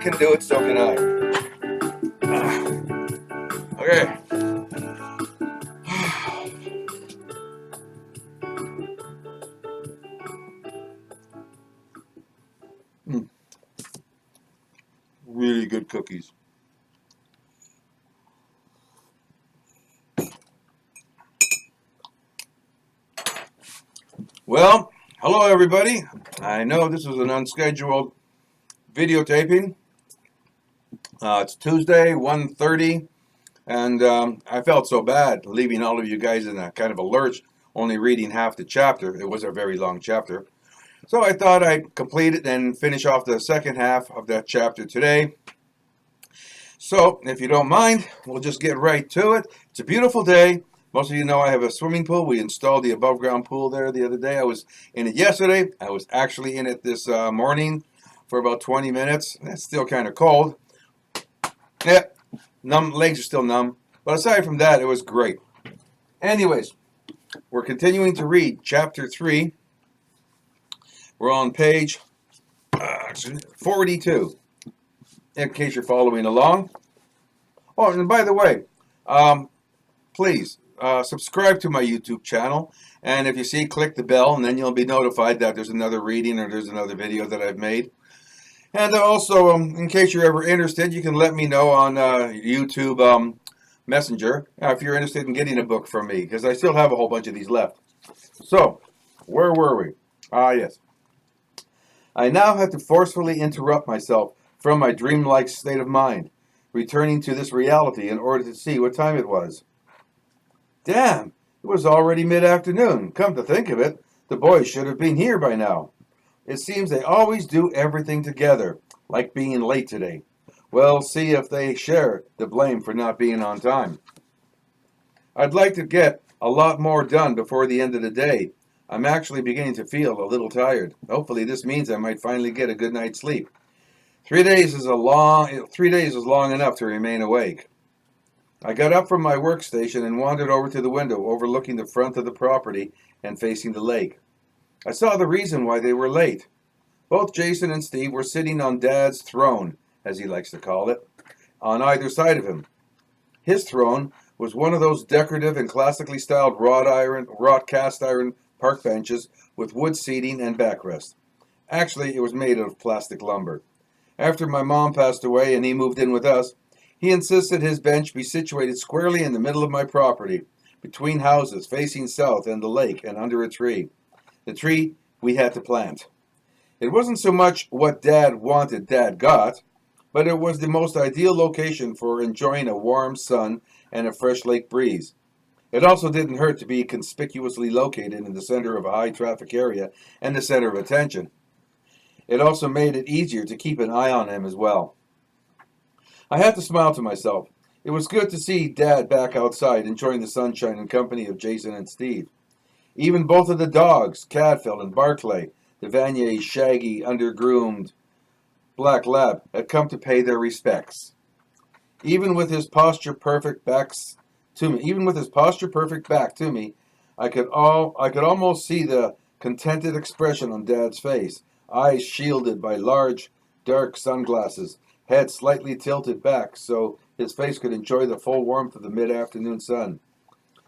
can do it, so can I. Okay. Really good cookies. Well, hello everybody. I know this is an unscheduled videotaping. It's Tuesday, 1:30, and I felt so bad leaving all of you guys in a kind of a lurch, only reading half the chapter. It was a very long chapter. So I thought I'd complete it and finish off the second half of that chapter today. So, if you don't mind, we'll just get right to it. It's a beautiful day. Most of you know I have a swimming pool. We installed the above ground pool there the other day. I was in it yesterday. I was actually in it this morning for about 20 minutes. It's still kind of cold. Yeah, legs are still numb. But aside from that, it was great. Anyways, we're continuing to read chapter 3. We're on page 42, in case you're following along. Oh, and by the way, please subscribe to my YouTube channel. And if you see, click the bell, and then you'll be notified that there's another reading or there's another video that I've made. And also, in case you're ever interested, you can let me know on YouTube Messenger if you're interested in getting a book from me, because I still have a whole bunch of these left. So, where were we? Yes. I now had to forcefully interrupt myself from my dreamlike state of mind, returning to this reality in order to see what time it was. Damn, it was already mid-afternoon. Come to think of it, the boys should have been here by now. It seems they always do everything together, like being late today. We'll see if they share the blame for not being on time. I'd like to get a lot more done before the end of the day. I'm actually beginning to feel a little tired. Hopefully this means I might finally get a good night's sleep. 3 days is long enough to remain awake. I got up from my workstation and wandered over to the window overlooking the front of the property and facing the lake. I saw the reason why they were late. Both Jason and Steve were sitting on Dad's throne, as he likes to call it, on either side of him. His throne was one of those decorative and classically styled wrought cast iron park benches with wood seating and backrest. Actually, it was made of plastic lumber. After my mom passed away and he moved in with us, he insisted his bench be situated squarely in the middle of my property, between houses facing south and the lake and under a tree. The tree we had to plant. It wasn't so much what Dad wanted Dad got, but it was the most ideal location for enjoying a warm sun and a fresh lake breeze. It also didn't hurt to be conspicuously located in the center of a high-traffic area and the center of attention. It also made it easier to keep an eye on him as well. I had to smile to myself. It was good to see Dad back outside enjoying the sunshine in company of Jason and Steve. Even both of the dogs, Cadfield and Barclay, the Vanier's shaggy, undergroomed black lab, had come to pay their respects. Even with his posture perfect back to me, I could almost see the contented expression on Dad's face, eyes shielded by large, dark sunglasses, head slightly tilted back so his face could enjoy the full warmth of the mid-afternoon sun.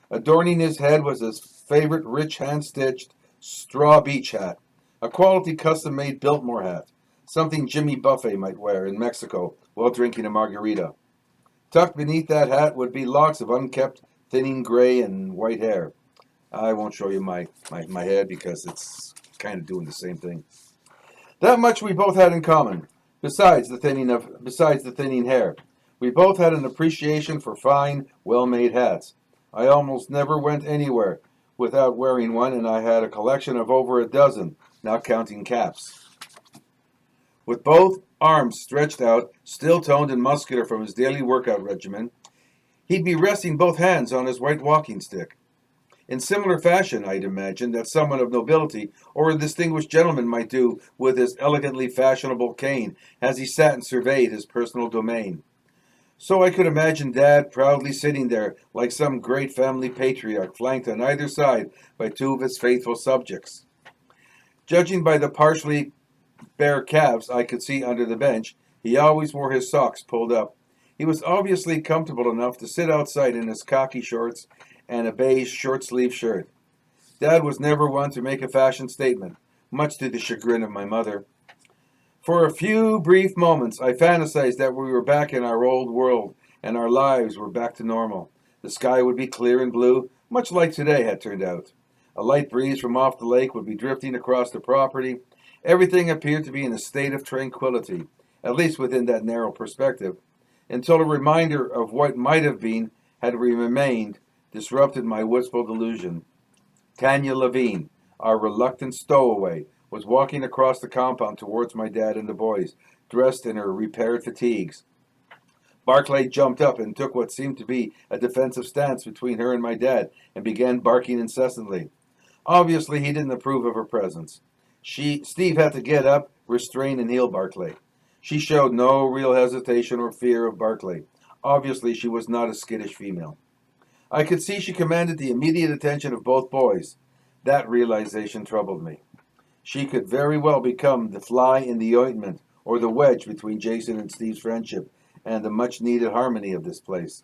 Adorning his head was his favorite rich hand-stitched straw beach hat, a quality custom-made Biltmore hat, something Jimmy Buffett might wear in Mexico while drinking a margarita. Tucked beneath that hat would be locks of unkempt, thinning gray and white hair. I won't show you my head because it's kind of doing the same thing. That much we both had in common. Besides the thinning hair, we both had an appreciation for fine, well-made hats. I almost never went anywhere without wearing one, and I had a collection of over a dozen, not counting caps. With both arms stretched out, still toned and muscular from his daily workout regimen, he'd be resting both hands on his white walking stick. In similar fashion, I'd imagine, that someone of nobility or a distinguished gentleman might do with his elegantly fashionable cane as he sat and surveyed his personal domain. So I could imagine Dad proudly sitting there like some great family patriarch, flanked on either side by two of his faithful subjects. Judging by the partially bare calves I could see under the bench, He always wore his socks pulled up. He was obviously comfortable enough to sit outside in his khaki shorts and a beige short-sleeved shirt. Dad was never one to make a fashion statement, much to the chagrin of my mother. For a few brief moments, I fantasized that we were back in our old world and our lives were back to normal. The sky would be clear and blue, much like today had turned out. A light breeze from off the lake would be drifting across the property. Everything appeared to be in a state of tranquility, at least within that narrow perspective, until a reminder of what might have been had remained disrupted my wistful delusion. Tanya Levine, our reluctant stowaway, was walking across the compound towards my dad and the boys, dressed in her repaired fatigues. Barclay jumped up and took what seemed to be a defensive stance between her and my dad and began barking incessantly. Obviously, he didn't approve of her presence. Steve had to get up, restrain, and heal Barclay. She showed no real hesitation or fear of Barclay. Obviously, she was not a skittish female. I could see she commanded the immediate attention of both boys. That realization troubled me. She could very well become the fly in the ointment or the wedge between Jason and Steve's friendship and the much-needed harmony of this place.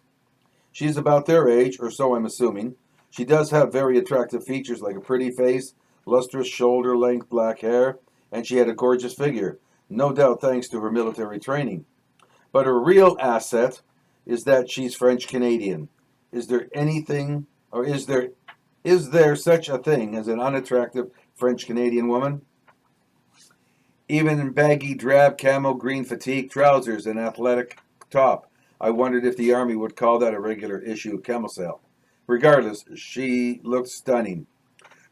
She's about their age, or so I'm assuming. She does have very attractive features like a pretty face, lustrous shoulder-length black hair, and she had a gorgeous figure, no doubt thanks to her military training. But her real asset is that she's French-Canadian. Is there such a thing as an unattractive French-Canadian woman? Even in baggy drab camo green fatigue trousers and athletic top, I wondered if the army would call that a regular issue camisole. Regardless, she looked stunning.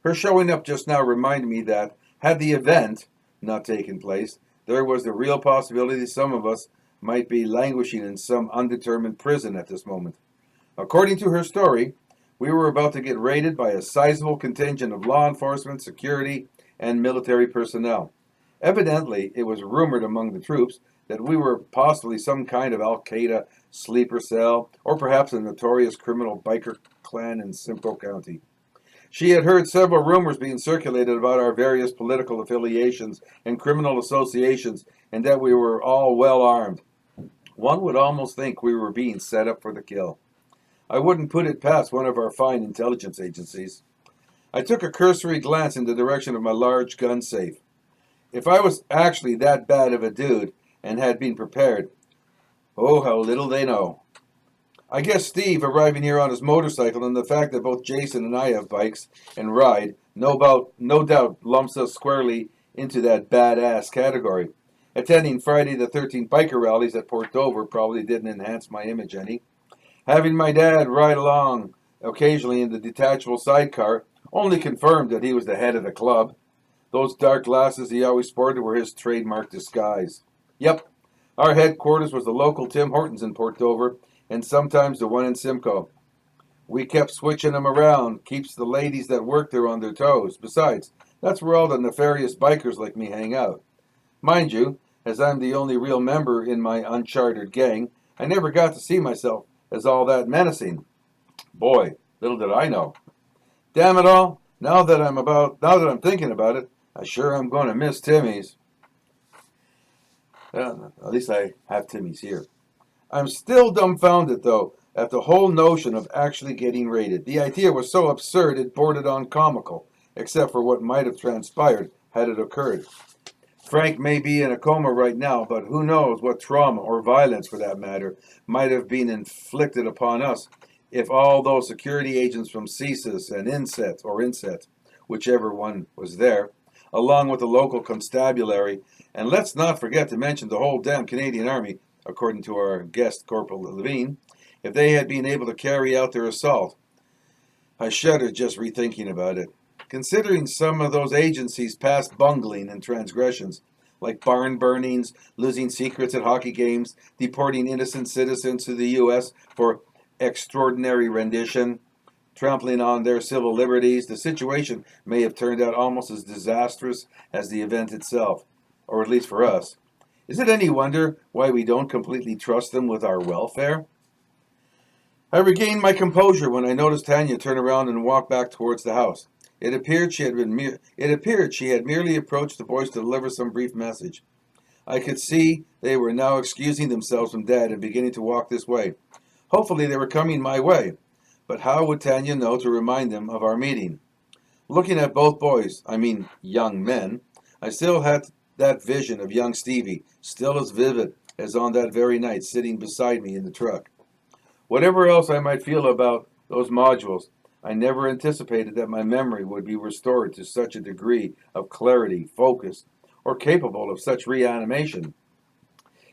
Her showing up just now reminded me that, had the event not taken place, there was the real possibility some of us might be languishing in some undetermined prison at this moment. According to her story, we were about to get raided by a sizable contingent of law enforcement, security, and military personnel. Evidently, it was rumored among the troops that we were possibly some kind of Al-Qaeda sleeper cell, or perhaps a notorious criminal biker clan in Simcoe County. She had heard several rumors being circulated about our various political affiliations and criminal associations, and that we were all well armed. One would almost think we were being set up for the kill. I wouldn't put it past one of our fine intelligence agencies. I took a cursory glance in the direction of my large gun safe. If I was actually that bad of a dude and had been prepared, oh, how little they know. I guess Steve arriving here on his motorcycle and the fact that both Jason and I have bikes and ride no doubt lumps us squarely into that badass category. Attending Friday the 13th biker rallies at Port Dover probably didn't enhance my image any. Having my dad ride along occasionally in the detachable sidecar only confirmed that he was the head of the club. Those dark glasses he always sported were his trademark disguise. Yep, our headquarters was the local Tim Hortons in Port Dover, and sometimes the one in Simcoe. We kept switching them around, keeps the ladies that work there on their toes. Besides, that's where all the nefarious bikers like me hang out. Mind you, as I'm the only real member in my unchartered gang, I never got to see myself as all that menacing. Boy, little did I know. Damn it all, now that I'm thinking about it, I sure am going to miss Timmy's. At least I have Timmy's here. I'm still dumbfounded, though, at the whole notion of actually getting raided. The idea was so absurd it bordered on comical, except for what might have transpired had it occurred. Frank may be in a coma right now, but who knows what trauma, or violence for that matter, might have been inflicted upon us if all those security agents from CSIS and INSET, whichever one was there, along with the local constabulary, and let's not forget to mention the whole damn Canadian Army, according to our guest Corporal Levine, if they had been able to carry out their assault. I shudder just rethinking about it. Considering some of those agencies' past bungling and transgressions, like barn burnings, losing secrets at hockey games, deporting innocent citizens to the U.S. for extraordinary rendition, trampling on their civil liberties, the situation may have turned out almost as disastrous as the event itself, or at least for us. Is it any wonder why we don't completely trust them with our welfare? I regained my composure when I noticed Tanya turn around and walk back towards the house. It appeared she had merely approached the boys to deliver some brief message. I could see they were now excusing themselves from Dad and beginning to walk this way. Hopefully they were coming my way. But how would Tanya know to remind them of our meeting? Looking at both boys, I mean young men, I still had that vision of young Stevie, still as vivid as on that very night, sitting beside me in the truck. Whatever else I might feel about those modules, I never anticipated that my memory would be restored to such a degree of clarity, focus, or capable of such reanimation.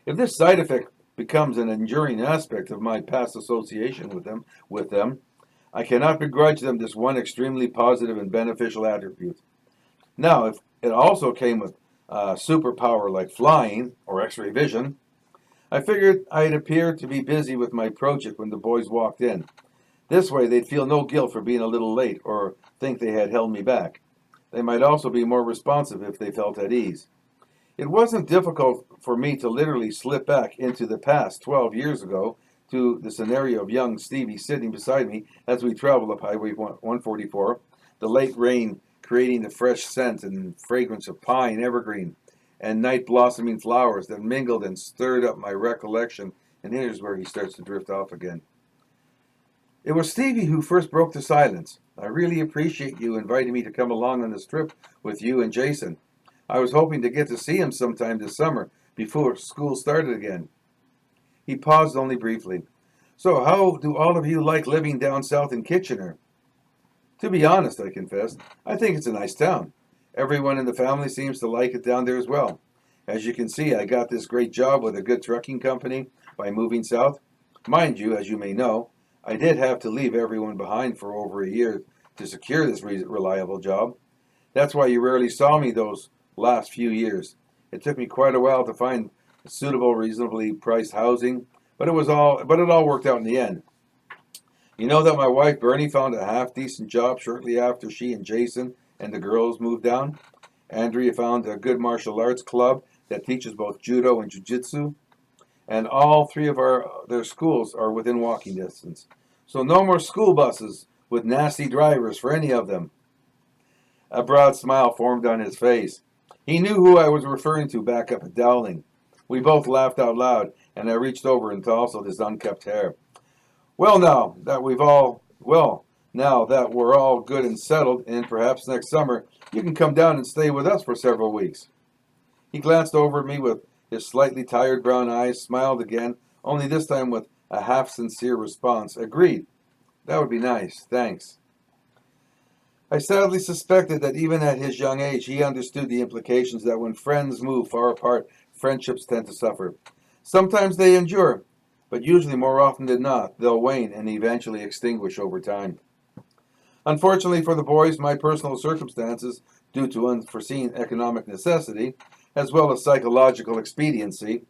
If this side effect becomes an enduring aspect of my past association with them, I cannot begrudge them this one extremely positive and beneficial attribute. Now, if it also came with superpower like flying or X-ray vision, I figured I'd appear to be busy with my project when the boys walked in. This way, they'd feel no guilt for being a little late or think they had held me back. They might also be more responsive if they felt at ease. It wasn't difficult for me to literally slip back into the past 12 years ago to the scenario of young Stevie sitting beside me as we traveled up Highway 144, the late rain creating the fresh scent and fragrance of pine, evergreen, and night blossoming flowers that mingled and stirred up my recollection. And here's where he starts to drift off again. It was Stevie who first broke the silence. I really appreciate you inviting me to come along on this trip with you and Jason. I was hoping to get to see him sometime this summer before school started again. He paused only briefly. So, how do all of you like living down south in Kitchener? To be honest, I confessed, I think it's a nice town. Everyone in the family seems to like it down there as well. As you can see, I got this great job with a good trucking company by moving south. Mind you, as you may know, I did have to leave everyone behind for over a year to secure this reliable job. That's why you rarely saw me those last few years. It took me quite a while to find suitable, reasonably priced housing, but it all worked out in the end. You know that my wife Bernie found a half-decent job shortly after she and Jason and the girls moved down. Andrea found a good martial arts club that teaches both judo and jiu-jitsu, and all three of their schools are within walking distance. So no more school buses with nasty drivers for any of them. A broad smile formed on his face. He knew who I was referring to back up at Dowling. We both laughed out loud, and I reached over and tousled his unkept hair. Well, now that we're all good and settled, and perhaps next summer you can come down and stay with us for several weeks. He glanced over at me with his slightly tired brown eyes, smiled again, only this time with a half-sincere response. Agreed. That would be nice. Thanks. I sadly suspected that even at his young age, he understood the implications that when friends move far apart, friendships tend to suffer. Sometimes they endure, but usually more often than not, they'll wane and eventually extinguish over time. Unfortunately for the boys, my personal circumstances, due to unforeseen economic necessity, as well as psychological expediency,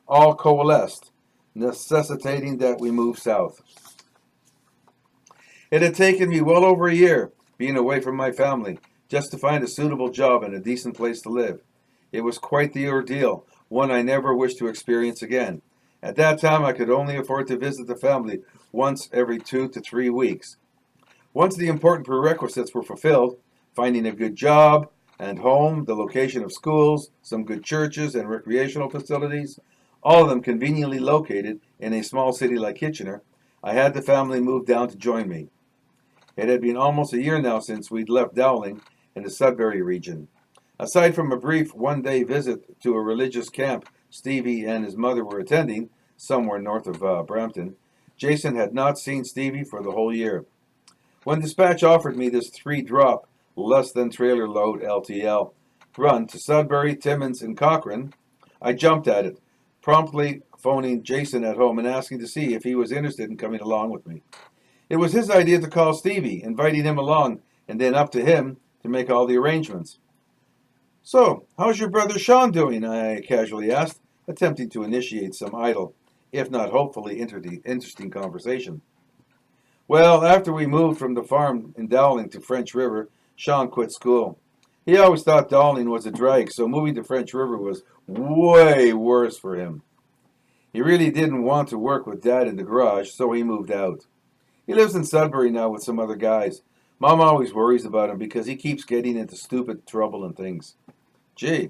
all coalesced, necessitating that we move south. It had taken me well over a year, being away from my family, just to find a suitable job and a decent place to live. It was quite the ordeal, one I never wished to experience again. At that time, I could only afford to visit the family once every 2 to 3 weeks. Once the important prerequisites were fulfilled, finding a good job and home, the location of schools, some good churches and recreational facilities, all of them conveniently located in a small city like Kitchener, I had the family move down to join me. It had been almost a year now since we'd left Dowling in the Sudbury region. Aside from a brief one-day visit to a religious camp Stevie and his mother were attending, somewhere north of Brampton, Jason had not seen Stevie for the whole year. When dispatch offered me this 3-drop, less than trailer load LTL run to Sudbury, Timmins, and Cochrane, I jumped at it, promptly phoning Jason at home and asking to see if he was interested in coming along with me. It was his idea to call Stevie, inviting him along, and then up to him to make all the arrangements. So, how's your brother Sean doing? I casually asked, attempting to initiate some idle, if not hopefully interesting conversation. Well, after we moved from the farm in Dowling to French River, Sean quit school. He always thought Dowling was a drag, so moving to French River was way worse for him. He really didn't want to work with Dad in the garage, so he moved out. He lives in Sudbury now with some other guys. Mom always worries about him because he keeps getting into stupid trouble and things. Gee,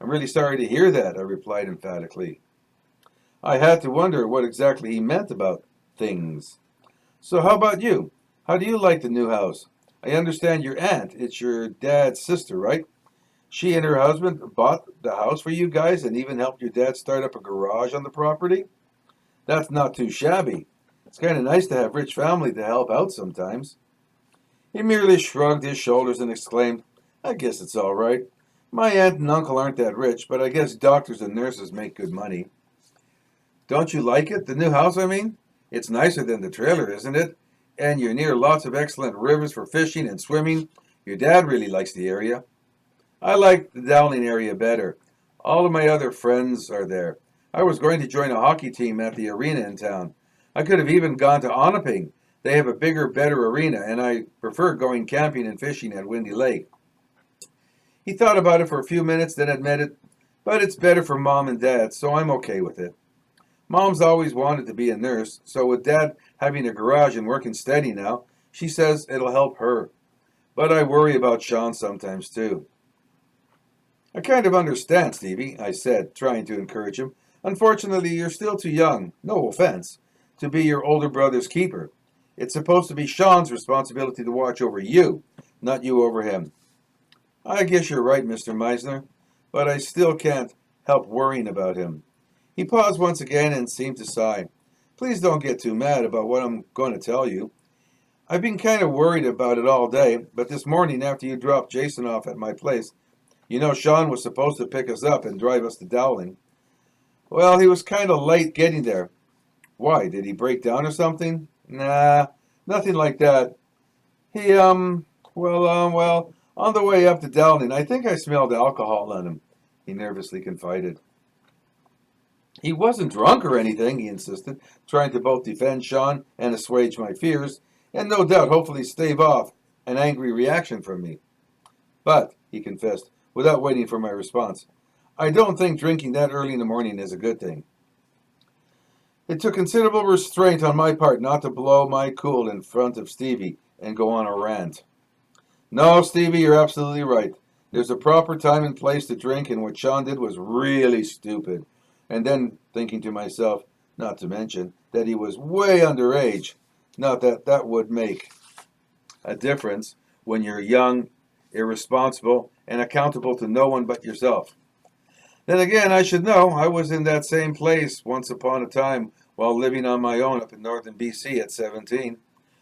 I'm really sorry to hear that, I replied emphatically. I had to wonder what exactly he meant about things. So how about you? How do you like the new house? I understand your aunt, it's your dad's sister, right? She and her husband bought the house for you guys and even helped your dad start up a garage on the property? That's not too shabby. It's kind of nice to have rich family to help out sometimes. He merely shrugged his shoulders and exclaimed, I guess it's all right. My aunt and uncle aren't that rich, but I guess doctors and nurses make good money. Don't you like it? The new house, I mean? It's nicer than the trailer, isn't it? And you're near lots of excellent rivers for fishing and swimming. Your dad really likes the area. I like the Dowling area better. All of my other friends are there. I was going to join a hockey team at the arena in town. I could have even gone to Onaping. They have a bigger, better arena, and I prefer going camping and fishing at Windy Lake. He thought about it for a few minutes, then admitted, but it's better for Mom and Dad, so I'm okay with it. Mom's always wanted to be a nurse, so with Dad having a garage and working steady now, she says it'll help her. But I worry about Sean sometimes too. I kind of understand, Stevie, I said, trying to encourage him. Unfortunately, you're still too young, no offense, to be your older brother's keeper. It's supposed to be Sean's responsibility to watch over you, not you over him. I guess you're right, Mr. Meisner, but I still can't help worrying about him. He paused once again and seemed to sigh. Please don't get too mad about what I'm going to tell you. I've been kind of worried about it all day, but this morning after you dropped Jason off at my place, you know Sean was supposed to pick us up and drive us to Dowling. Well, he was kind of late getting there. Why, did he break down or something? Nah, nothing like that. He, on the way up to Dowling, I think I smelled alcohol on him, he nervously confided. He wasn't drunk or anything, he insisted, trying to both defend Sean and assuage my fears, and no doubt hopefully stave off an angry reaction from me. But, he confessed, without waiting for my response, I don't think drinking that early in the morning is a good thing. It took considerable restraint on my part not to blow my cool in front of Stevie and go on a rant. No, Stevie, you're absolutely right. There's a proper time and place to drink, and what Sean did was really stupid. And then, thinking to myself, not to mention, that he was way underage. Not that that would make a difference when you're young, irresponsible, and accountable to no one but yourself. Then again, I should know, I was in that same place once upon a time while living on my own up in northern BC at 17.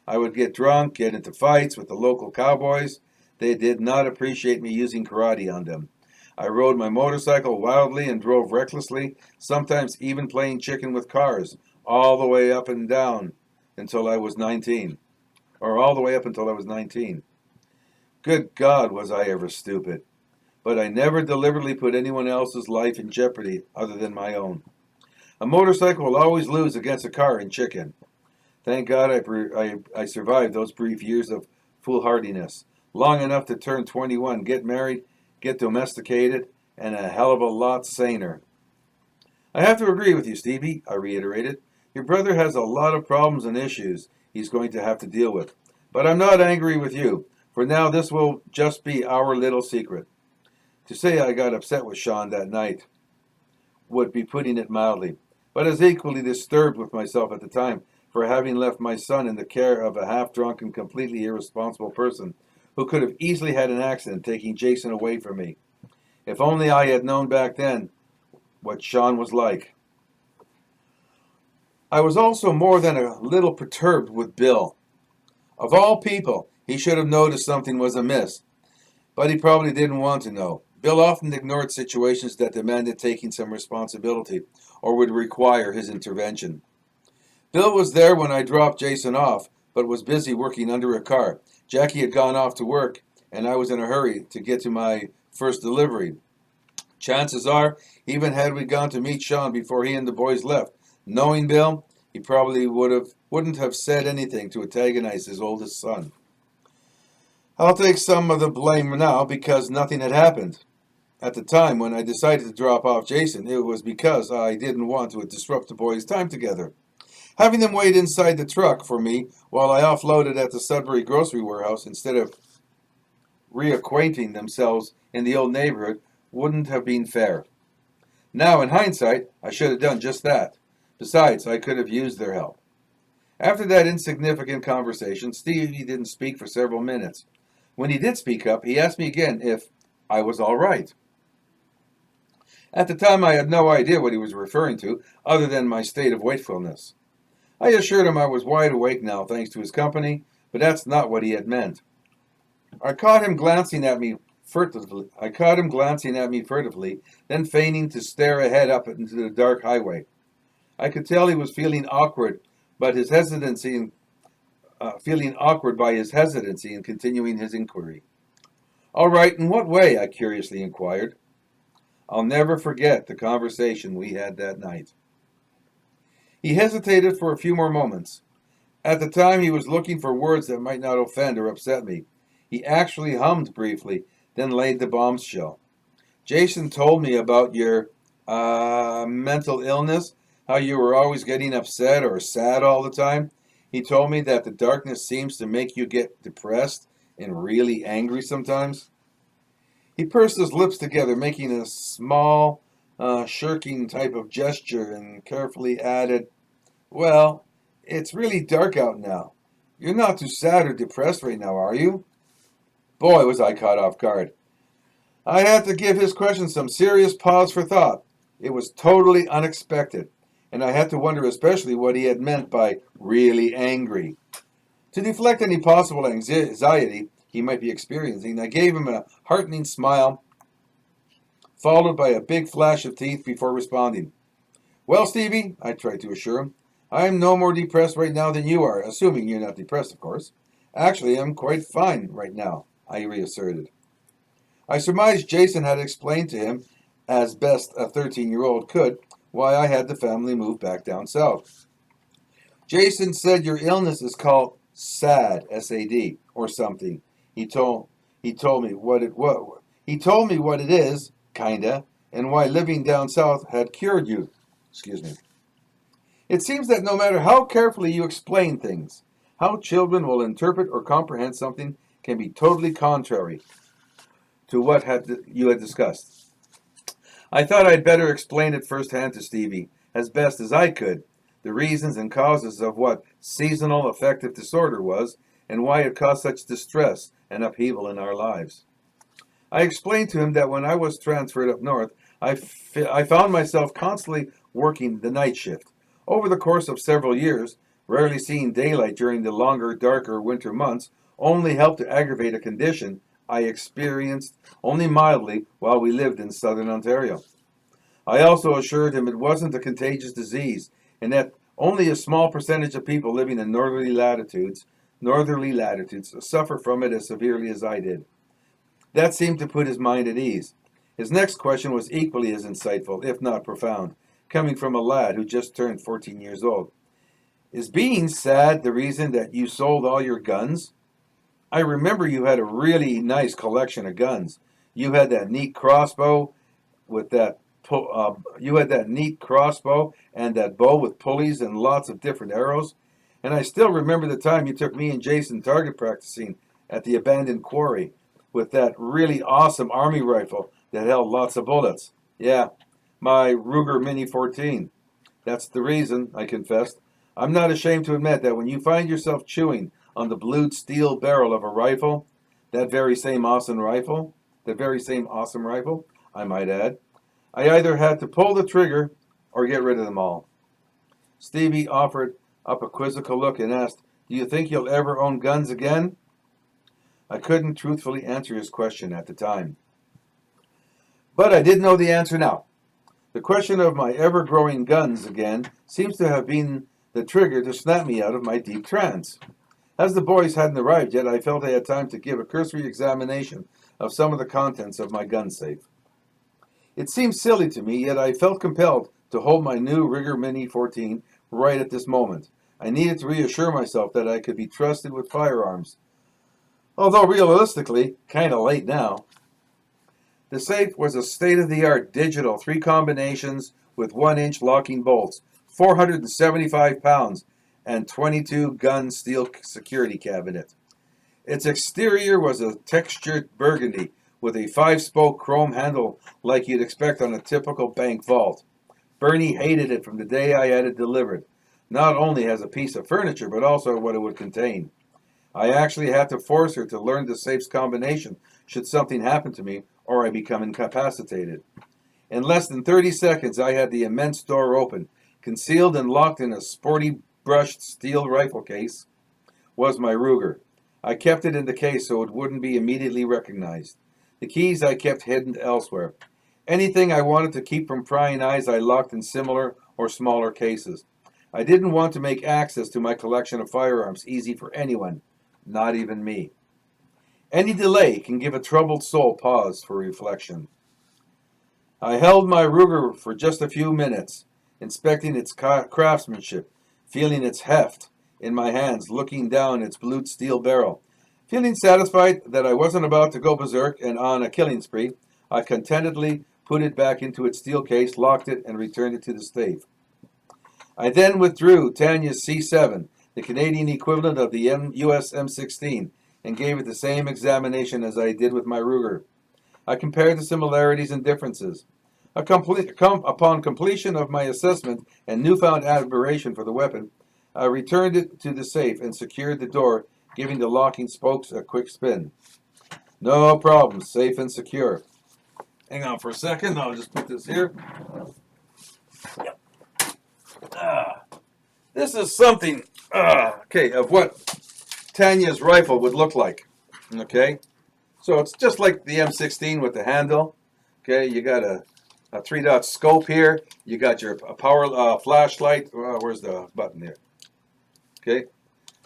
I would get drunk, get into fights with the local cowboys. They did not appreciate me using karate on them. I rode my motorcycle wildly and drove recklessly, sometimes even playing chicken with cars, all the way up and down until I was 19. Or all the way up until I was 19. Good God, was I ever stupid. But I never deliberately put anyone else's life in jeopardy other than my own. A motorcycle will always lose against a car in chicken. Thank God I survived those brief years of foolhardiness, long enough to turn 21, get married, get domesticated, and a hell of a lot saner. I have to agree with you, Stevie, I reiterated. Your brother has a lot of problems and issues he's going to have to deal with. But I'm not angry with you. For now, this will just be our little secret. To say I got upset with Sean that night would be putting it mildly, but I was equally disturbed with myself at the time for having left my son in the care of a half-drunk and completely irresponsible person who could have easily had an accident taking Jason away from me. If only I had known back then what Sean was like. I was also more than a little perturbed with Bill. Of all people, he should have noticed something was amiss, but he probably didn't want to know. Bill often ignored situations that demanded taking some responsibility or would require his intervention. Bill was there when I dropped Jason off, but was busy working under a car. Jackie had gone off to work, and I was in a hurry to get to my first delivery. Chances are, even had we gone to meet Sean before he and the boys left, knowing Bill, he probably wouldn't have said anything to antagonize his oldest son. I'll take some of the blame now because nothing had happened. At the time when I decided to drop off Jason, it was because I didn't want to disrupt the boys' time together. Having them wait inside the truck for me while I offloaded at the Sudbury grocery warehouse instead of reacquainting themselves in the old neighborhood wouldn't have been fair. Now, in hindsight, I should have done just that. Besides, I could have used their help. After that insignificant conversation, Stevie didn't speak for several minutes. When he did speak up, he asked me again if I was all right. At the time, I had no idea what he was referring to, other than my state of wakefulness. I assured him I was wide awake now, thanks to his company, but that's not what he had meant. I caught him glancing at me furtively. Then feigning to stare ahead up into the dark highway. I could tell he was feeling awkward, but his hesitancy, feeling awkward by his hesitancy in continuing his inquiry. All right, in what way? I curiously inquired. I'll never forget the conversation we had that night. He hesitated for a few more moments. At the time, he was looking for words that might not offend or upset me. He actually hummed briefly, then laid the bombshell. Jason told me about your mental illness, how you were always getting upset or sad all the time. He told me that the darkness seems to make you get depressed and really angry sometimes. He pursed his lips together, making a small, shirking type of gesture, and carefully added, Well, it's really dark out now. You're not too sad or depressed right now, are you? Boy, was I caught off guard. I had to give his question some serious pause for thought. It was totally unexpected, and I had to wonder especially what he had meant by really angry. To deflect any possible anxiety he might be experiencing, I gave him a heartening smile, followed by a big flash of teeth before responding. Well, Stevie, I tried to assure him, I'm no more depressed right now than you are, assuming you're not depressed, of course. Actually, I'm quite fine right now, I reasserted. I surmised Jason had explained to him, as best a 13-year-old could, why I had the family move back down south. Jason said your illness is called SAD, S-A-D, or something. He told me what it was. He told me what it is, kinda, and why living down south had cured you. Excuse me. It seems that no matter how carefully you explain things, how children will interpret or comprehend something can be totally contrary to what you had discussed. I thought I'd better explain it firsthand to Stevie, as best as I could, the reasons and causes of what seasonal affective disorder was, and why it caused such distress and upheaval in our lives. I explained to him that when I was transferred up north, I found myself constantly working the night shift. Over the course of several years, rarely seeing daylight during the longer, darker winter months only helped to aggravate a condition I experienced only mildly while we lived in southern Ontario. I also assured him it wasn't a contagious disease, and that only a small percentage of people living in northerly latitudes suffer from it as severely as I did. That seemed to put his mind at ease. His next question was equally as insightful, if not profound, coming from a lad who just turned 14 years old. Is being sad the reason that you sold all your guns? I remember you had a really nice collection of guns. You had that neat crossbow with that and that bow with pulleys and lots of different arrows. And I still remember the time you took me and Jason target practicing at the abandoned quarry with that really awesome army rifle that held lots of bullets. Yeah, my Ruger Mini 14. That's the reason, I confessed. I'm not ashamed to admit that when you find yourself chewing on the blued steel barrel of a rifle, that very same awesome rifle, I might add, I either had to pull the trigger or get rid of them all. Stevie offered up a quizzical look and asked, Do you think you'll ever own guns again? I couldn't truthfully answer his question at the time. But I did know the answer now. The question of my ever-growing guns again seems to have been the trigger to snap me out of my deep trance. As the boys hadn't arrived yet, I felt I had time to give a cursory examination of some of the contents of my gun safe. It seemed silly to me, yet I felt compelled to hold my new Ruger Mini 14 right at this moment. I needed to reassure myself that I could be trusted with firearms. Although realistically, kinda late now. The safe was a state-of-the-art digital 3 combinations with 1-inch locking bolts, 475 pounds, and 22-gun steel security cabinet. Its exterior was a textured burgundy with a 5-spoke chrome handle like you'd expect on a typical bank vault. Bernie hated it from the day I had it delivered, not only as a piece of furniture, but also what it would contain. I actually had to force her to learn the safe's combination should something happen to me or I become incapacitated. In less than 30 seconds, I had the immense door open. Concealed and locked in a sporty brushed steel rifle case was my Ruger. I kept it in the case so it wouldn't be immediately recognized. The keys I kept hidden elsewhere. Anything I wanted to keep from prying eyes I locked in similar or smaller cases. I didn't want to make access to my collection of firearms easy for anyone, not even me. Any delay can give a troubled soul pause for reflection. I held my Ruger for just a few minutes, inspecting its craftsmanship, feeling its heft in my hands, looking down its blued steel barrel. Feeling satisfied that I wasn't about to go berserk and on a killing spree, I contentedly put it back into its steel case, locked it, and returned it to the safe. I then withdrew Tanya's C7, the Canadian equivalent of the US M16, and gave it the same examination as I did with my Ruger. I compared the similarities and differences. Upon completion of my assessment and newfound admiration for the weapon, I returned it to the safe and secured the door, giving the locking spokes a quick spin. No problem, safe and secure. Hang on for a second, I'll just put this here. Yep. This is something, of what Tanya's rifle would look like. Okay, so it's just like the M16 with the handle. Okay, you got a 3-dot scope here. You got your power flashlight. Where's the button there? Okay,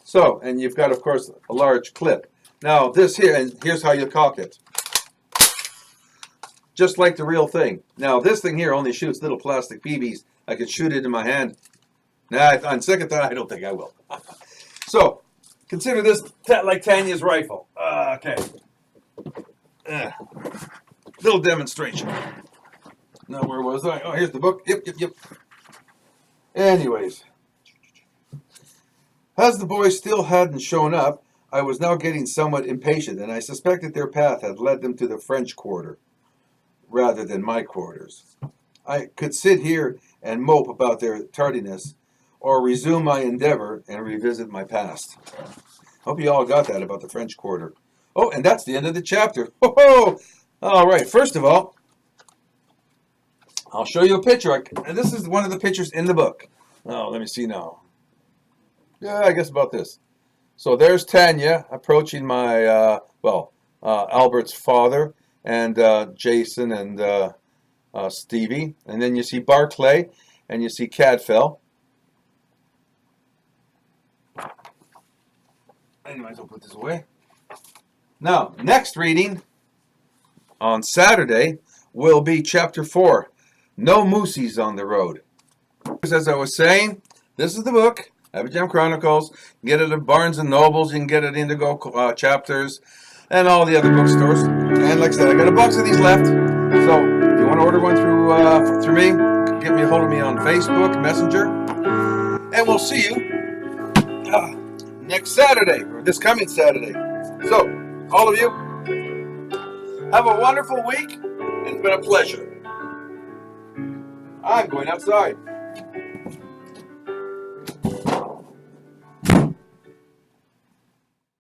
so, and you've got, of course, a large clip. Now, this here, and here's how you cock it. Just like the real thing. Now, this thing here only shoots little plastic BBs. I could shoot it in my hand. Nah, on second thought, I don't think I will. So, consider this like Tanya's rifle. Okay. Little demonstration. Now, where was I? Oh, here's the book. Yep. Anyways. As the boys still hadn't shown up, I was now getting somewhat impatient, and I suspected their path had led them to the French Quarter, rather than my quarters. I could sit here and mope about their tardiness, or resume my endeavor and revisit my past. Hope you all got that about the French Quarter. Oh, and that's the end of the chapter. Ho-ho! All right, first of all, I'll show you a picture. And this is one of the pictures in the book. Oh, let me see now. Yeah, I guess about this. So there's Tanya approaching my, Albert's father, and Jason and Stevie. And then you see Barclay, and you see Cadfell. Anyways, I'll put this away. Now, next reading on Saturday will be Chapter 4, No Moosies on the Road. As I was saying, this is the book, ABAJAM Chronicles. You can get it at Barnes & Nobles. You can get it at Indigo Chapters and all the other bookstores. And like I said, I got a box of these left. So if you want to order one through me, get me a hold of me on Facebook, Messenger. And we'll see you next Saturday, or this coming Saturday. So, all of you, have a wonderful week, and it's been a pleasure. I'm going outside.